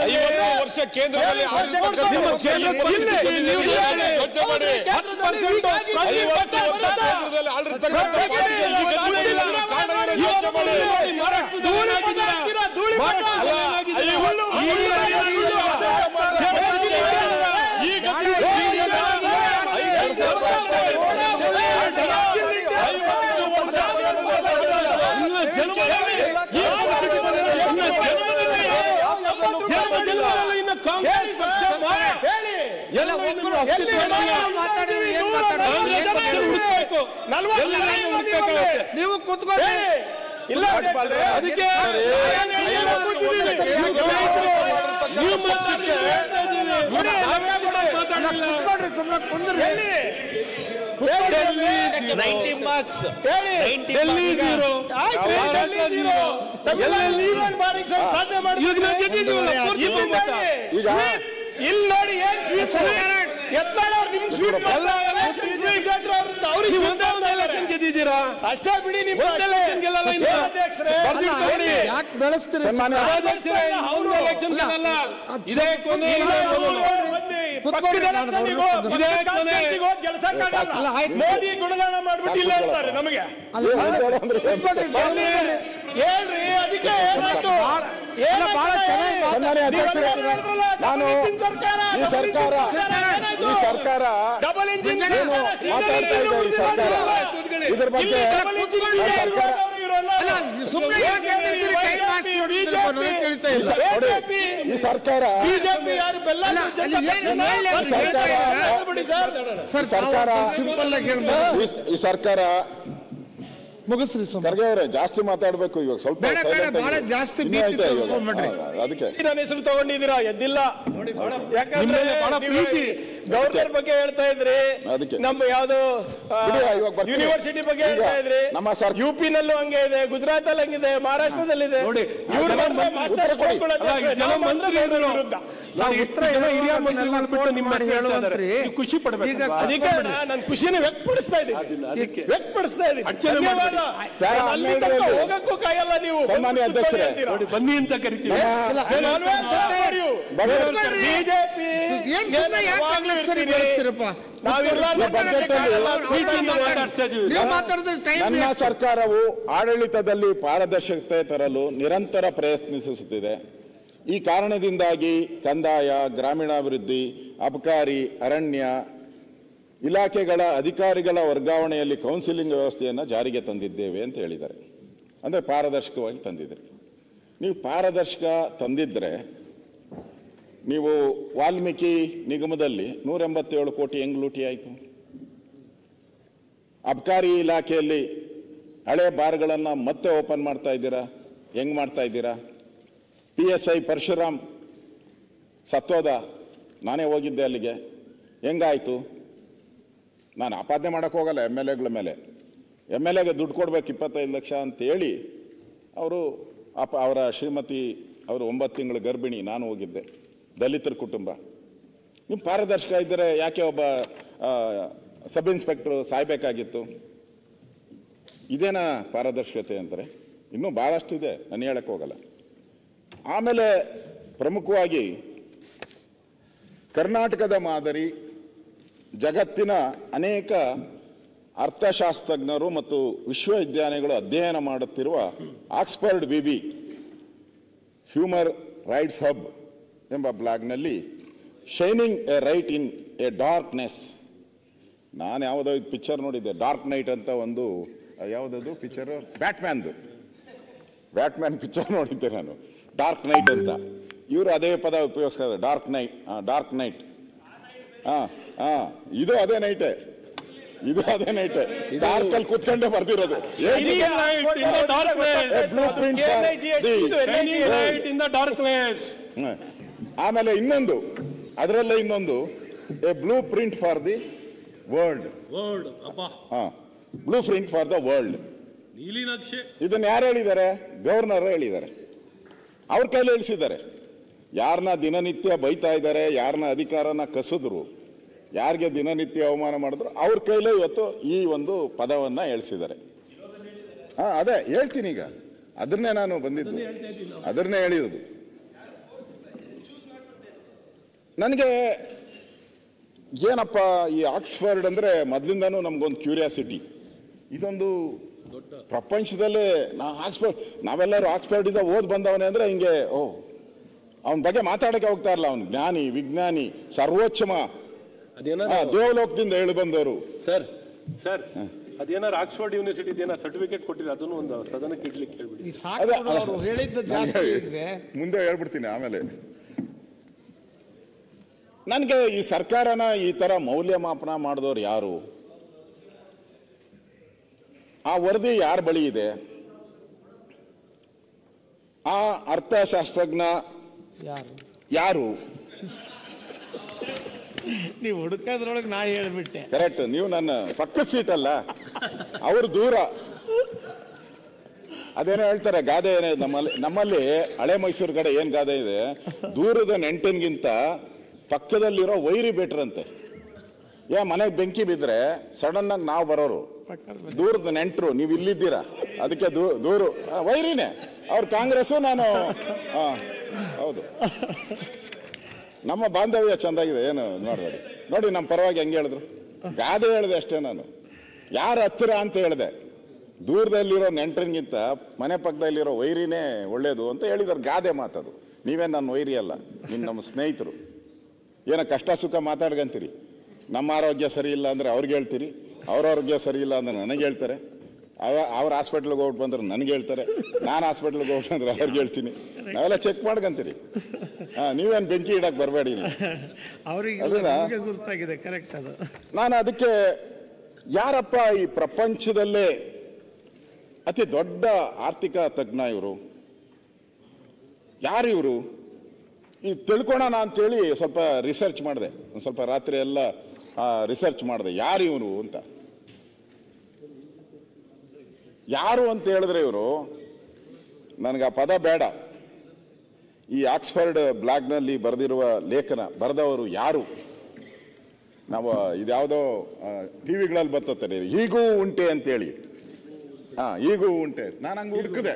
50 ವರ್ಷ ಕೇಂದ್ರದಲ್ಲಿ ನೀವು ಕೂತ್ಕೊಳ್ಳಿ. ಇಲ್ಲ ಅದಕ್ಕೆ ಇಲ್ಲಿ ನೋಡಿ ಏನ್ ಸ್ವೀಟ್ ಗೆದ್ದಿದ್ದೀರಾ ಅಷ್ಟೇ ಬಿಡಿ. ನೀವು ಯಾಕೆ ಬೆಳೆಸ್ತೀರಿ? ಮೋದಿ ಗುಣಗಾನ ಮಾಡ್ಬಿಟ್ಟಿಲ್ಲ ಅಂತಾರೆ ನಮಗೆ. ಹೇಳ್ರಿ ಅದಕ್ಕೆ ಏನಾಯ್ತು? ಬಹಳ ನಾನು ಈ ಸರ್ಕಾರ ಡಬಲ್ ಇಂಜಿನ್ ಮಾತಾಡ್ತಾ ಇದೆ. ಈ ಸರ್ಕಾರ ಇದ್ರ ಬಗ್ಗೆ ಈ ಸರ್ಕಾರ ಈ ಸರ್ಕಾರ ಮುಗಿಸ್ರಿ. ಖರ್ಗೆ ಅವರೇ ಜಾಸ್ತಿ ಮಾತಾಡ್ಬೇಕು ಇವಾಗ ಸ್ವಲ್ಪ ಜಾಸ್ತಿ ಅದಕ್ಕೆ ನನ್ನ ಹೆಸರು ತಗೊಂಡಿದ್ದೀರಾ ಎದ್ದಿಲ್ಲ. ಯಾಕಂದ್ರೆ ಗವರ್ನರ್ ಬಗ್ಗೆ ಹೇಳ್ತಾ ಇದ್ರಿ, ನಮ್ಮ ಯಾವ್ದು ಯೂನಿವರ್ಸಿಟಿ ಬಗ್ಗೆ ಹೇಳ್ತಾ ಇದ್ರಿ. ಯುಪಿ ನಲ್ಲೂ ಹಂಗೆ ಇದೆ, ಗುಜರಾತ್ ಅಲ್ಲಿ ಹಂಗಿದೆ, ಮಹಾರಾಷ್ಟ್ರದಲ್ಲಿದೆ. ಖುಷಿ ಪಡ್ಬೇಕು. ಅದಕ್ಕೆ ನಾನು ಖುಷಿನ ವ್ಯಕ್ತಪಡಿಸ್ತಾ ಇದ್ದೀನಿ, ವ್ಯಕ್ತಪಡಿಸ್ತಾ ಇದ್ದೀನಿ. ಹೋಗಕ್ಕೂ ಕಾಯಲ್ಲ ನೀವು. ಸನ್ಮಾನ್ಯ ಅಧ್ಯಕ್ಷರೇ ಬನ್ನಿ ಅಂತ ಕರಿತೀವಿ. ಬಿಜೆಪಿ ನನ್ನ ಸರ್ಕಾರವು ಆಡಳಿತದಲ್ಲಿ ಪಾರದರ್ಶಕತೆ ತರಲು ನಿರಂತರ ಪ್ರಯತ್ನಿಸುತ್ತಿದೆ. ಈ ಕಾರಣದಿಂದಾಗಿ ಕಂದಾಯ, ಗ್ರಾಮೀಣಾಭಿವೃದ್ಧಿ, ಅಬಕಾರಿ, ಅರಣ್ಯ ಇಲಾಖೆಗಳ ಅಧಿಕಾರಿಗಳ ವರ್ಗಾವಣೆಯಲ್ಲಿ ಕೌನ್ಸಿಲಿಂಗ್ ವ್ಯವಸ್ಥೆಯನ್ನು ಜಾರಿಗೆ ತಂದಿದ್ದೇವೆ ಅಂತ ಹೇಳಿದ್ದಾರೆ. ಅಂದರೆ ಪಾರದರ್ಶಕವಾಗಿ ತಂದಿದ್ರಿ. ನೀವು ಪಾರದರ್ಶಕ ತಂದಿದ್ರೆ ನೀವು ವಾಲ್ಮೀಕಿ ನಿಗಮದಲ್ಲಿ 187 ಕೋಟಿ ಹೆಂಗ್ ಲೂಟಿ ಆಯಿತು? ಅಬಕಾರಿ ಇಲಾಖೆಯಲ್ಲಿ ಹಳೆ ಬಾರ್ಗಳನ್ನು ಮತ್ತೆ ಓಪನ್ ಮಾಡ್ತಾ ಇದ್ದೀರಾ, ಹೆಂಗ್ ಮಾಡ್ತಾ ಇದ್ದೀರಾ? PSI ಪರಶುರಾಮ್ ಸತ್ತೋದ, ನಾನೇ ಹೋಗಿದ್ದೆ ಅಲ್ಲಿಗೆ, ಹೆಂಗಾಯಿತು? ನಾನು ಆಪಾದನೆ ಮಾಡೋಕ್ಕೆ ಹೋಗಲ್ಲ MLAಗಳ ಮೇಲೆ. MLAಗೆ ದುಡ್ಡು ಕೊಡ್ಬೇಕು 25 ಲಕ್ಷ ಅಂತೇಳಿ ಅವರು ಅವರ ಶ್ರೀಮತಿ ಅವರು 9 ತಿಂಗಳ ಗರ್ಭಿಣಿ, ನಾನು ಹೋಗಿದ್ದೆ, ದಲಿತರ ಕುಟುಂಬ. ನೀವು ಪಾರದರ್ಶಕ ಇದ್ದರೆ ಯಾಕೆ ಒಬ್ಬ ಸಬ್ ಇನ್ಸ್ಪೆಕ್ಟ್ರು ಸಾಯ್ಬೇಕಾಗಿತ್ತು? ಇದೇನಾ ಪಾರದರ್ಶಕತೆ ಅಂತಾರೆ? ಇನ್ನೂ ಭಾಳಷ್ಟು ಇದೆ, ನಾನು ಹೇಳಕ್ಕೆ ಹೋಗಲ್ಲ. ಆಮೇಲೆ ಪ್ರಮುಖವಾಗಿ ಕರ್ನಾಟಕದ ಮಾದರಿ ಜಗತ್ತಿನ ಅನೇಕ ಅರ್ಥಶಾಸ್ತ್ರಜ್ಞರು ಮತ್ತು ವಿಶ್ವವಿದ್ಯಾನಿಗಳು ಅಧ್ಯಯನ ಮಾಡುತ್ತಿರುವ Oxford BB human rights hub ಎಂಬ ಬ್ಲಾಗ್ನಲ್ಲಿ shining a light in a darkness, ನಾನು ಯಾವುದೋ ಪಿಕ್ಚರ್ ನೋಡಿದ್ದೆ, ಡಾರ್ಕ್ ನೈಟ್ ಅಂತ ಒಂದು, ಯಾವುದದು ಪಿಕ್ಚರು, ಬ್ಯಾಟ್ಮ್ಯಾನ್ ಪಿಕ್ಚರ್ ನೋಡಿದ್ದೆ ನಾನು, ಡಾರ್ಕ್ ನೈಟ್ ಅಂತ. ಇವರು ಅದೇ ಪದ ಉಪಯೋಗಿಸ್ತಾರೆ, ಡಾರ್ಕ್ ನೈಟ್. ಇದು ಅದೇ ನೈಟೇ, ಡಾರ್ಕ್ ಅಲ್ಲಿ ಕೂತ್ಕೊಂಡೇ ಬರ್ದಿರೋದು. ಆಮೇಲೆ ಇನ್ನೊಂದು, ಅದರಲ್ಲೇ ಇನ್ನೊಂದು, A blue print for the world. Blue print for the world. ಇದನ್ನ ಯಾರು ಹೇಳಿದ್ದಾರೆ? ಗವರ್ನರ್ ಹೇಳಿದ್ದಾರೆ, ಅವ್ರ ಕೈಲಿ ಹೇಳಿಸಿದ್ದಾರೆ. ಯಾರನ್ನ ದಿನನಿತ್ಯ ಬೈತಾ ಇದ್ದಾರೆ, ಯಾರನ್ನ ಅಧಿಕಾರನ ಕಸಿದ್ರು, ಯಾರಿಗೆ ದಿನನಿತ್ಯ ಅವಮಾನ ಮಾಡಿದ್ರು, ಅವ್ರ ಕೈಲೇ ಇವತ್ತು ಈ ಒಂದು ಪದವನ್ನ ಹೇಳಿಸಿದ್ದಾರೆ. ಅದೇ ಹೇಳ್ತೀನಿ ಈಗ, ಅದನ್ನೇ ನಾನು ಬಂದಿದ್ದು, ಅದನ್ನೇ ಹೇಳಿರೋದು. ನನಗೆ ಏನಪ್ಪ ಈ ಆಕ್ಸ್ಫರ್ಡ್ ಅಂದರೆ ಮೊದಲಿಂದನೂ ನಮಗೊಂದು ಕ್ಯೂರಿಯಾಸಿಟಿ. ಇದೊಂದು ಪ್ರಪಂಚದಲ್ಲೇ ನಾವೆಲ್ಲರೂ ಆಕ್ಸ್ಫರ್ಡಿಂದ ಓದ್ ಬಂದವನೇ ಅಂದರೆ ಹಿಂಗೆ ಅವನ ಬಗ್ಗೆ ಮಾತಾಡೋಕ್ಕೆ ಹೋಗ್ತಾ ಇರಲ್ಲ. ಅವನು ಜ್ಞಾನಿ, ವಿಜ್ಞಾನಿ, ಸರ್ವೋಚ್ಚಮ ದೇವಲೋಕದಿಂದ ಹೇಳಿ ಬಂದವರು. ಸರ್ ಅದೇನಾರು ಆಕ್ಸ್ಫರ್ಡ್ ಯೂನಿವರ್ಸಿಟಿ ಏನಾರು ಸರ್ಟಿಫಿಕೇಟ್ ಕೊಟ್ಟಿಲ್ಲ, ಅದನ್ನು ಒಂದು ಸದನಕ್ಕೆ ಇಡ್ಲಿಕ್ಕೆ ಹೇಳ್ಬಿಡಿ. ಮುಂದೆ ಹೇಳ್ಬಿಡ್ತೀನಿ ಆಮೇಲೆ. ನನಗೆ ಈ ಸರ್ಕಾರನ ಈ ತರ ಮೌಲ್ಯಮಾಪನ ಮಾಡಿದವರು ಯಾರು? ಆ ವರದಿ ಯಾರ ಬಳಿ ಇದೆ? ಆ ಅರ್ಥಶಾಸ್ತ್ರಜ್ಞ ಯಾರು? ನೀವು ಹುಡುಕೋದ್ರೊಳಗೆ ನಾ ಹೇಳ್ಬಿಟ್ಟೆ. ಕರೆಕ್ಟ್. ನೀವು ನನ್ನ ಪಕ್ಕದ ಸೀಟ್ ಅಲ್ಲ, ಅವ್ರು ದೂರ. ಅದೇನೋ ಹೇಳ್ತಾರೆ ಗಾದೆ, ನಮ್ಮಲ್ಲಿ ಹಳೆ ಮೈಸೂರು ಕಡೆ ಏನ್ ಗಾದೆ ಇದೆ, ದೂರದ ನೆಂಟನ್ಗಿಂತ ಪಕ್ಕದಲ್ಲಿರೋ ವೈರಿ ಬೆಟ್ರ್ ಅಂತೆ. ಮನೆಗೆ ಬೆಂಕಿ ಬಿದ್ರೆ ಸಡನ್ ಆಗಿ ನಾವು ಬರೋರು, ದೂರದ ನೆಂಟರು ನೀವು ಇಲ್ಲಿದ್ದೀರಾ, ಅದಕ್ಕೆ ದೂರು ವೈರಿನೇ. ಅವ್ರು ಕಾಂಗ್ರೆಸ್ಸು, ನಾನು ಹೌದು. ನಮ್ಮ ಬಾಂಧವ್ಯ ಚಂದಾಗಿದೆ, ಏನು ನೋಡ್ಬೇಡಿ. ನೋಡಿ ನಮ್ಮ ಪರವಾಗಿ ಹೆಂಗೆ ಹೇಳಿದ್ರು, ಗಾದೆ ಹೇಳಿದೆ ಅಷ್ಟೇ. ನಾನು ಯಾರ ಹತ್ತಿರ ಅಂತ ಹೇಳಿದೆ, ದೂರದಲ್ಲಿರೋ ನೆಂಟರಿಗಿಂತ ಮನೆ ಪಕ್ಕದಲ್ಲಿರೋ ವೈರಿನೇ ಒಳ್ಳೇದು ಅಂತ ಹೇಳಿದಾರೆ. ಗಾದೆ ಮಾತದು. ನೀವೇನು ನನ್ನ ವೈರಿ ಅಲ್ಲ, ನಮ್ಮ ಸ್ನೇಹಿತರು. ಏನೋ ಕಷ್ಟ ಸುಖ ಮಾತಾಡ್ಕಂತೀರಿ. ನಮ್ಮ ಆರೋಗ್ಯ ಸರಿ ಇಲ್ಲ ಅಂದರೆ ಅವ್ರಿಗೆ ಹೇಳ್ತೀರಿ, ಅವ್ರ ಆರೋಗ್ಯ ಸರಿ ಇಲ್ಲ ಅಂದ್ರೆ ನನಗೆ ಹೇಳ್ತಾರೆ. ಅವ್ರ ಹಾಸ್ಪಿಟ್ಲಿಗೆ ಹೋಗ್ಬಿಟ್ಟು ಬಂದ್ರೆ ನನಗೆ ಹೇಳ್ತಾರೆ, ನಾನು ಹಾಸ್ಪಿಟ್ಲಿಗೆ ಹೋಗ್ಬಿಟ್ಟು ಅಂದ್ರೆ ಅವ್ರಿಗೆ ಹೇಳ್ತೀನಿ. ನಾವೆಲ್ಲ ಚೆಕ್ ಮಾಡ್ಕೊಂತೀರಿ. ನೀವೇನು ಬೆಂಕಿ ಇಡಕ್ಕೆ ಬರಬೇಡಿ. ಗುರ್ತಾಗಿದೆ, ಕರೆಕ್ಟ್ ಅದು. ನಾನು ಅದಕ್ಕೆ ಯಾರಪ್ಪ ಈ ಪ್ರಪಂಚದಲ್ಲೇ ಅತಿ ದೊಡ್ಡ ಆರ್ಥಿಕ ತಜ್ಞ ಇವರು? ಯಾರು ಇವರು? ಈ ತಿಳ್ಕೊಳ್ಳೋಣ ಅಂತೇಳಿ ಸ್ವಲ್ಪ ರಿಸರ್ಚ್ ಮಾಡಿದೆ, ಒಂದು ಸ್ವಲ್ಪ ರಾತ್ರಿ ಎಲ್ಲ ರಿಸರ್ಚ್ ಮಾಡಿದೆ. ಯಾರು ಇವರು ಅಂತ. ಯಾರು ಅಂತ ಹೇಳಿದ್ರೆ ಇವರು, ನನಗೆ ಆ ಪದ ಬೇಡ. ಈ ಆಕ್ಸ್ಫರ್ಡ್ ಬ್ಲಾಗ್ನಲ್ಲಿ ಬರೆದಿರುವ ಲೇಖನ ಬರೆದವರು ಯಾರು? ನಾವು ಇದ್ಯಾವುದೋ ಟಿವಿಗಳಲ್ಲಿ ಬರ್ತದೆ, ಹೀಗೂ ಉಂಟೆ ಅಂತೇಳಿ. ಹೀಗೂ ಉಂಟೆ. ನಾನು ಹಂಗೆ ಹುಡುಕಿದೆ,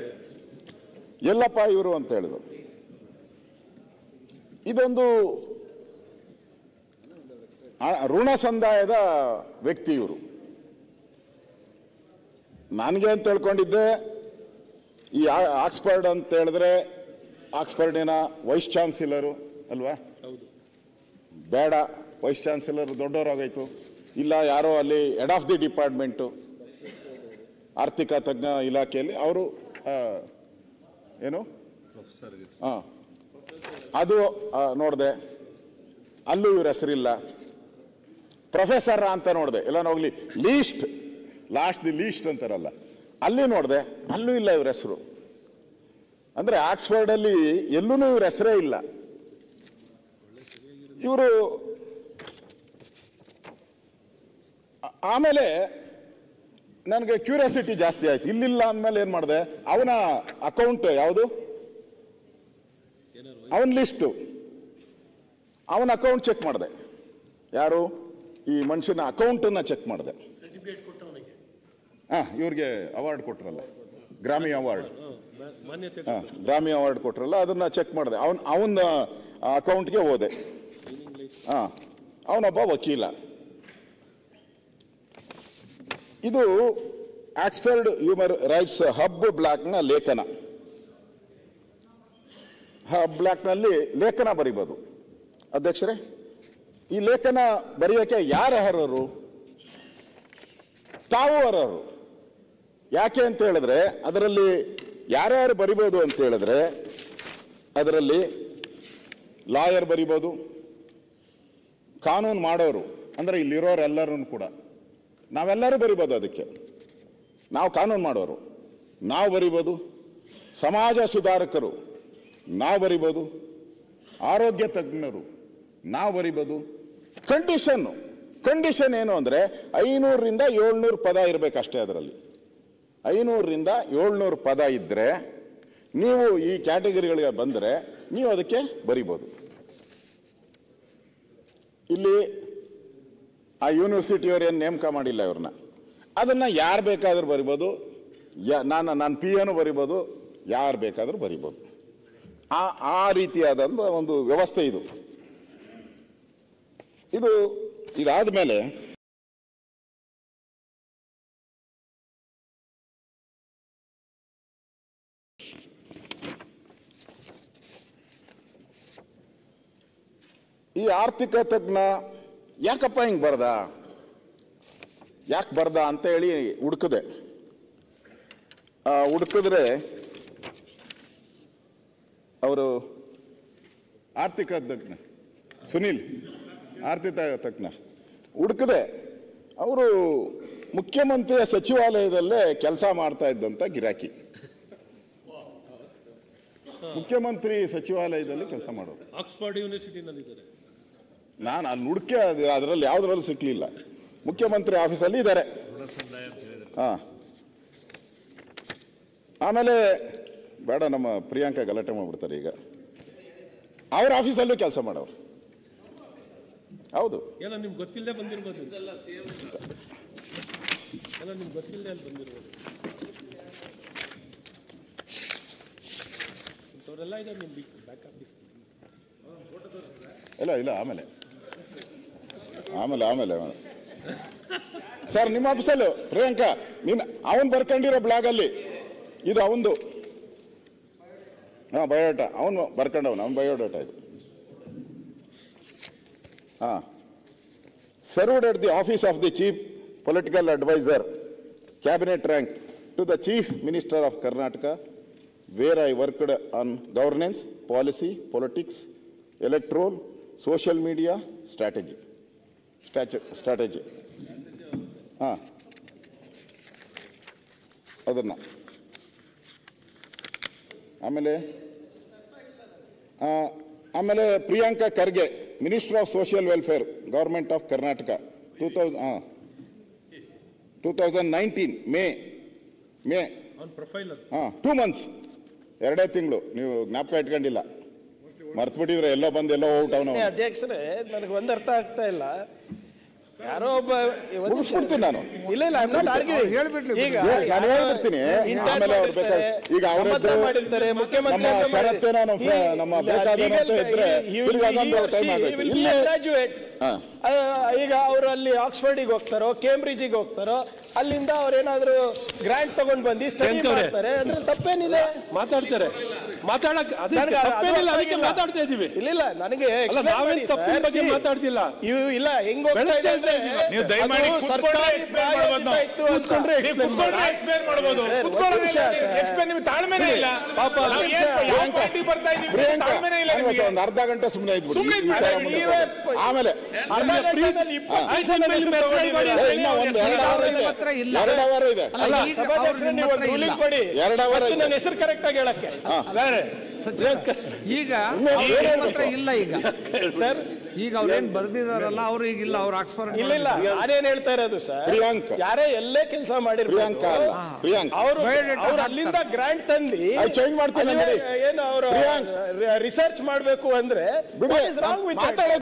ಎಲ್ಲಪ್ಪ ಇವರು ಅಂತ ಹೇಳಿದ್ರು. ಇದೊಂದು ಋಣ ಸಂದಾಯದ ವ್ಯಕ್ತಿ ಇವರು. ನನಗೆ ಅಂತ ತಿಳ್ಕೊಂಡಿದ್ದೆ, ಈ ಆಕ್ಸ್ಫರ್ಡ್ ಅಂತ ಹೇಳಿದ್ರೆ ಆಕ್ಸ್ಫರ್ಡಿನ ವೈಸ್ ಚಾನ್ಸಲರು ಅಲ್ವಾ? ಬೇಡ, ವೈಸ್ ಚಾನ್ಸಲರ್ ದೊಡ್ಡವರಾಗೋಯ್ತು. ಇಲ್ಲ, ಯಾರೋ ಅಲ್ಲಿ ಹೆಡ್ ಆಫ್ ದಿ ಡಿಪಾರ್ಟ್ಮೆಂಟು, ಆರ್ಥಿಕ ತಜ್ಞ ಇಲಾಖೆಯಲ್ಲಿ ಅವರು ಏನು ಅದು ನೋಡಿದೆ, ಅಲ್ಲೂ ಇವ್ರ ಹೆಸರಿಲ್ಲ. ಪ್ರೊಫೆಸರ್ ಅಂತ ನೋಡಿದೆ, ಎಲ್ಲ ಹೋಗ್ಲಿ ಲಾಸ್ಟ್ ದಿ ಲೀಸ್ಟ್ ಅಂತಾರಲ್ಲ, ಅಲ್ಲಿ ನೋಡಿದೆ, ಅಲ್ಲೂ ಇಲ್ಲ ಇವ್ರ ಹೆಸರು. ಅಂದ್ರೆ ಆಕ್ಸ್ಫರ್ಡ್ ಅಲ್ಲಿ ಎಲ್ಲೂ ಇವ್ರ ಹೆಸರೇ ಇಲ್ಲ. ಇವರು ಆಮೇಲೆ ನನಗೆ ಕ್ಯೂರಿಯಾಸಿಟಿ ಜಾಸ್ತಿ ಆಯ್ತು. ಇಲ್ಲಿಲ್ಲ ಅಂದಮೇಲೆ ಏನ್ ಮಾಡಿದೆ, ಅವನ ಅಕೌಂಟ್ ಯಾವುದು, ಅವನ ಲಿಸ್ಟು, ಅವನ ಅಕೌಂಟ್ ಚೆಕ್ ಮಾಡಿದೆ. ಯಾರು? ಈ ಮನುಷ್ಯನ ಅಕೌಂಟನ್ನು ಚೆಕ್ ಮಾಡಿದೆ. ಇವ್ರಿಗೆ ಅವಾರ್ಡ್ ಕೊಟ್ರಲ್ಲ, ಗ್ರಾಮಿ ಅವಾರ್ಡ್, ಗ್ರಾಮಿ ಅವಾರ್ಡ್ ಕೊಟ್ರಲ್ಲ, ಅದನ್ನ ಚೆಕ್ ಮಾಡಿದೆ. ಅವನ ಅಕೌಂಟ್ಗೆ ಹೋದೆ. ಅವನೊಬ್ಬ ವಕೀಲ. ಇದು ಆಕ್ಸ್ಫರ್ಡ್ ಹ್ಯೂಮನ್ ರೈಟ್ಸ್ ಹಬ್ ಬ್ಲಾಕ್ನ ಲೇಖನ. ಹಬ್ ಬ್ಲಾಕ್ನಲ್ಲಿ ಲೇಖನ ಬರೀಬೋದು. ಅಧ್ಯಕ್ಷರೇ, ಈ ಲೇಖನ ಬರೆಯೋಕೆ ಯಾರು ಅರ್ಹರು? ತಾವು ಅರ್ಹರು. ಯಾಕೆ ಅಂತ ಹೇಳಿದ್ರೆ, ಅದರಲ್ಲಿ ಯಾರ್ಯಾರು ಬರಿಬೋದು ಅಂತ ಹೇಳಿದ್ರೆ, ಅದರಲ್ಲಿ ಲಾಯರ್ ಬರಿಬೋದು, ಕಾನೂನು ಮಾಡೋರು ಅಂದ್ರೆ ಇಲ್ಲಿರೋರೆಲ್ಲರೂ ಕೂಡ, ನಾವೆಲ್ಲರೂ ಬರಿಬೋದು. ಅದಕ್ಕೆ ನಾವು ಕಾನೂನು ಮಾಡೋರು ನಾವು ಬರಿಬೋದು, ಸಮಾಜ ಸುಧಾರಕರು ನಾವು ಬರಿಬೋದು, ಆರೋಗ್ಯ ತಜ್ಞರು ನಾವು ಬರಿಬೋದು. ಕಂಡೀಷನ್ ಏನು ಅಂದ್ರೆ 500ರಿಂದ 700 ಪದ ಇರಬೇಕಷ್ಟೇ. ಅದರಲ್ಲಿ 500ರಿಂದ 700 ಪದ ಇದ್ರೆ ನೀವು ಈ ಕ್ಯಾಟಗರಿಗಳಿಗೆ ಬಂದರೆ ನೀವು ಅದಕ್ಕೆ ಬರಿಬೋದು. ಇಲ್ಲಿ ಆ ಯೂನಿವರ್ಸಿಟಿಯವರು ಏನು ನೇಮಕ ಮಾಡಿಲ್ಲ ಇವ್ರನ್ನ, ಅದನ್ನ ಯಾರು ಬೇಕಾದ್ರೂ ಬರಿಬೋದು. ನಾನು PA ಬರಿಬೋದು, ಯಾರು ಬೇಕಾದ್ರೂ ಬರಿಬೋದು. ಆ ರೀತಿಯಾದಂಥ ಒಂದು ವ್ಯವಸ್ಥೆ ಇದು. ಇದಾದ ಮೇಲೆ ಈ ಆರ್ಥಿಕ ತಜ್ಞ ಯಾಕಪ್ಪ ಹಿಂಗ್ ಯಾಕೆ ಬರ್ದ ಅಂತ ಹೇಳಿ ಹುಡುಕಿದ್ರೆ ಅವರು ಆರ್ಥಿಕ ತಜ್ಞ ಸುನೀಲ್ ಆರ್ಥಿಕ ತಜ್ಞ ಹುಡುಕದೆ ಅವರು ಮುಖ್ಯಮಂತ್ರಿಯ ಸಚಿವಾಲಯದಲ್ಲೇ ಕೆಲಸ ಮಾಡ್ತಾ ಇದ್ದಂತ ಗಿರಾಕಿ, ಮುಖ್ಯಮಂತ್ರಿ ಸಚಿವಾಲಯದಲ್ಲಿ ಕೆಲಸ ಮಾಡೋರು. ಆಕ್ಸ್ಫರ್ಡ್ ಯೂನಿವರ್ಸಿಟಿನಲ್ಲಿ ಇದ್ದಾರೆ. ನಾನು ಅಲ್ಲಿ ನುಡ್ಕೆ ಅದರಲ್ಲಿ ಯಾವುದ್ರಲ್ಲೂ ಸಿಕ್ಲಿಲ್ಲ. ಮುಖ್ಯಮಂತ್ರಿ ಆಫೀಸಲ್ಲಿ ಇದ್ದಾರೆ. ಆಮೇಲೆ ಬೇಡ, ನಮ್ಮ ಪ್ರಿಯಾಂಕಾ ಗಲಾಟೆ ಮಾಡ್ಬಿಡ್ತಾರೆ. ಈಗ ಅವ್ರ ಆಫೀಸಲ್ಲೂ ಕೆಲಸ ಮಾಡೋರು. ಹೌದು, ಎಲ್ಲ ನಿಮ್ಗೆ ಗೊತ್ತಿಲ್ಲದೆ ಬಂದಿರ್ಬೋದು. ಎಲ್ಲ ನಿಮ್ಗೆ ಗೊತ್ತಿಲ್ಲದೆ ಅಲ್ಲಿ ಬಂದಿರ್ಬೋದು. ಅವರೆಲ್ಲ ಇದ್ದಾರೆ ನಿಮ್ಮ ಬ್ಯಾಕ್ ಆಫೀಸ್. ಇಲ್ಲ ಆಮೇಲೆ ಸರ್, ನಿಮ್ಮ ಆಫೀಸಲ್ಲೂ ಪ್ರಿಯಾಂಕಾ ಅವನ್ ಬರ್ಕೊಂಡಿರೋ ಬ್ಲಾಗ್ ಅಲ್ಲಿ ಇದು ಅವಂದು ಬಯೋಡಾಟಾ, ಅವನು ಬರ್ಕೊಂಡವನು, ಅವನ ಬಯೋಡಾಟಾ ಇದು. Served at the office of the chief political adviser, cabinet rank to the chief minister of Karnataka, where I worked on governance, policy, politics, electoral, social media, strategy. ಅದನ್ನ ಆಮೇಲೆ Priyanka Kharge, minister of social welfare, government of Karnataka, 2019 May 2 months, 2 ತಿಂಗಳು. ನೀವು ಜ್ಞಾಪಕ ಇಟ್ಕೊಂಡಿಲ್ಲ, ಮರ್ತು ಬಿಟ್ಟಿದ್ರೆ ಎಲ್ಲೋ ಬಂದು ಎಲ್ಲೋ ಹೋಗ್ಬಿಟ್ಟವನು. ಅಧ್ಯಕ್ಷರೇ, ನನಗೆ ಒಂದು ಅರ್ಥ ಆಗ್ತಾ ಇಲ್ಲ. ಯಾರೋ ಒಬ್ಬ ಮುಗಿಸ್ಬಿಡ್ತೀನಿ ನಾನು. ಇಲ್ಲ I'm not arguing. ಈಗ ನಾನು ಹೇಳ್ಬಿಡ್ತೀನಿ, ಆಮೇಲೆ ಅವ್ರು ಬೇಕಾದ್ರೆ ಈಗ ಅವರೇ ಮಾಡಿರ್ತಾರೆ, ಮುಖ್ಯಮಂತ್ರಿ ನಮ್ಮ ಶರತ್ತೇನೋ ನಮ್ಮ ಬೇಕಾದಂತ ಇದ್ರೆ ಟೈಮ್ ಆಗುತ್ತೆ. ಇಲ್ಲಿ ಗ್ರಾಜುಯೇಟ್ ಈಗ ಅವರು ಅಲ್ಲಿ ಆಕ್ಸ್ಫರ್ಡಿಗೆ ಹೋಗ್ತಾರೋ, ಕೇಂಬ್ರಿಡ್ಜಿಗೆ ಹೋಗ್ತಾರೋ, ಅಲ್ಲಿಂದ ಅವ್ರೇನಾದ್ರು ಗ್ರಾಂಟ್ ತಗೊಂಡ್ ಬಂದು ಸ್ಟಡಿ ಮಾಡ್ತಾರೆ, ಅದ್ರ ತಪ್ಪೇನಿದೆ? ಮಾತಾಡ್ತಾರೆ, ಮಾತಾಡ್ತಾ ಇದೀವಿ. ಇಲ್ಲ ನನಗೆ ಮಾತಾಡ್ತಿಲ್ಲ. ಇಲ್ಲ ಹೆಂಗ್ ಹೋಗ್ತಾ ಇದೆ ಅಂದ್ರೆ, ನೀವು ದಯಮಾಡಿ ತಾಳ್ಮೆನೇ ಇಲ್ಲ. ಒಂದು ಅರ್ಧ ಗಂಟೆ ಸುಮ್ಮನೆ ಆಮೇಲೆ ನನ್ನ ಹೆಸರು ಕರೆಕ್ಟ್ ಆಗಿ ಹೇಳಕ್ಕೆ ಈಗ ಇಲ್ಲ. ಈಗ ಸರ್, ಈಗ ಅವ್ರೇನ್ ಬರ್ದಿದಾರಲ್ಲ, ಅವ್ರು ಈಗಿಲ್ಲ, ಅವ್ರು ಆಕ್ಸ್ಫರ್ಡ್ ಇಲ್ಲ. ನಾನೇನ್ ಹೇಳ್ತಾ ಇರೋದು ಸರ್, ಯಾರೇ ಎಲ್ಲೇ ಕೆಲಸ ಮಾಡಿರ್ಬೇಕು, ಅವರು ಅಲ್ಲಿಂದ ಗ್ರಾಂಟ್ ತಂದು ಚೇಂಜ್ ಮಾಡ್ತೀನಿ ಏನು ಅವರು ರಿಸರ್ಚ್ ಮಾಡ್ಬೇಕು ಅಂದ್ರೆ